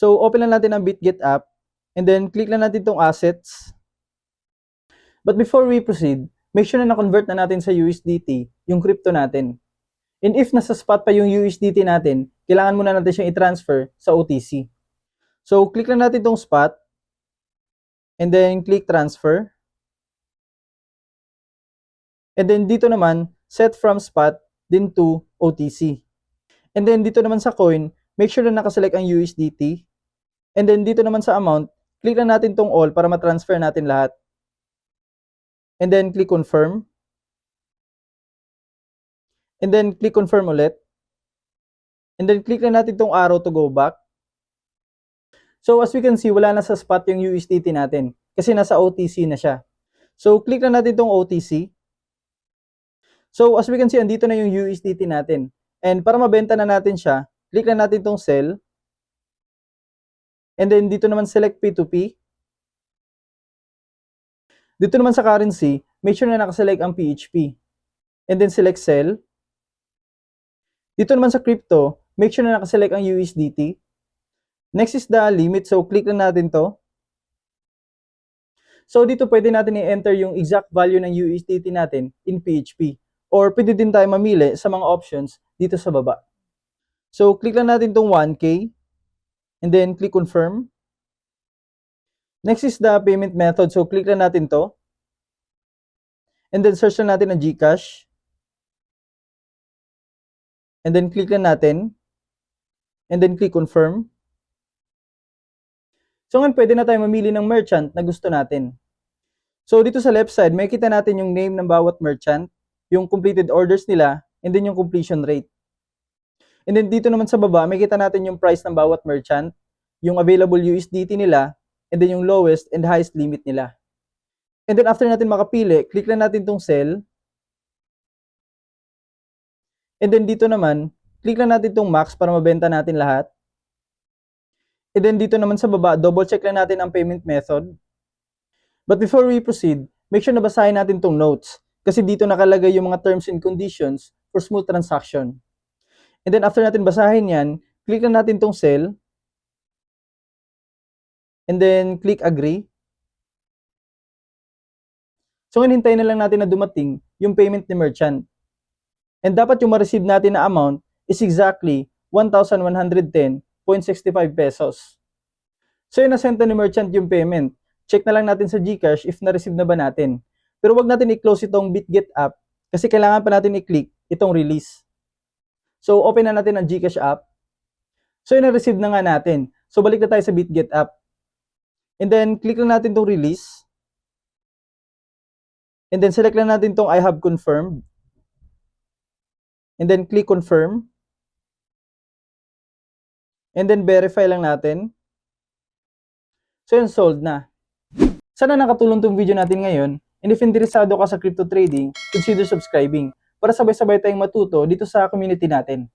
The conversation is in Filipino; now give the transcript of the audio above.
So, open lang natin ang BitGet app and then click lang natin itong assets. But before we proceed, make sure na na-convert na natin sa USDT yung crypto natin. And if nasa spot pa yung USDT natin, kailangan muna natin siyang i-transfer sa OTC. So, click lang natin itong spot and then click transfer. And then dito naman, set from spot din to OTC. And then dito naman sa coin, make sure na nakaselect ang USDT. And then dito naman sa amount, click lang natin tong all para ma-transfer natin lahat. And then click confirm. And then click confirm ulit. And then click lang natin tong arrow to go back. So as we can see, wala na sa spot yung USDT natin kasi nasa OTC na siya. So click lang natin tong OTC. So as we can see, andito na yung USDT natin. And para mabenta na natin siya, click lang natin tong sell. And then dito naman select P2P. Dito naman sa currency, make sure na nakaselect ang PHP. And then select sell. Dito naman sa crypto, make sure na nakaselect ang USDT. Next is the limit. So click lang natin to. So dito pwede natin i-enter yung exact value ng USDT natin in PHP. Or pwede din tayo mamili sa mga options dito sa baba. So click lang natin tong 1K. And then click confirm. Next is the payment method. So click lang natin to. And then search lang natin ang GCash. And then click lang natin. And then click confirm. So ngayon pwede na tayo mamili ng merchant na gusto natin. So dito sa left side, makikita natin yung name ng bawat merchant, yung completed orders nila, and then yung completion rate. And then dito naman sa baba, makikita natin yung price ng bawat merchant, yung available USDT nila, and then yung lowest and highest limit nila. And then after natin makapili, click lang natin tong sell. And then dito naman, click lang natin tong max para mabenta natin lahat. And then dito naman sa baba, double check lang natin ang payment method. But before we proceed, make sure na basahin natin tong notes. Kasi dito nakalagay yung mga terms and conditions for smooth transaction. And then after natin basahin yan, click lang natin tong sell. And then click agree. So ngayon hintayin na lang natin na dumating yung payment ni merchant. And dapat yung ma-receive natin na amount is exactly 1,110.65 pesos. So yun, na-send na ni merchant yung payment. Check na lang natin sa GCash if na-receive na ba natin. Pero wag natin i-close itong BitGet app kasi kailangan pa natin i-click itong release. So open na natin ang GCash app. So yun, na-receive na nga natin. So balik na tayo sa BitGet app. And then click lang natin itong release. And then select lang natin itong I have confirmed. And then click confirm. And then verify lang natin. So yun, sold na. Sana nakatulong tong video natin ngayon. And if interesado ka sa crypto trading, consider subscribing para sabay-sabay tayong matuto dito sa community natin.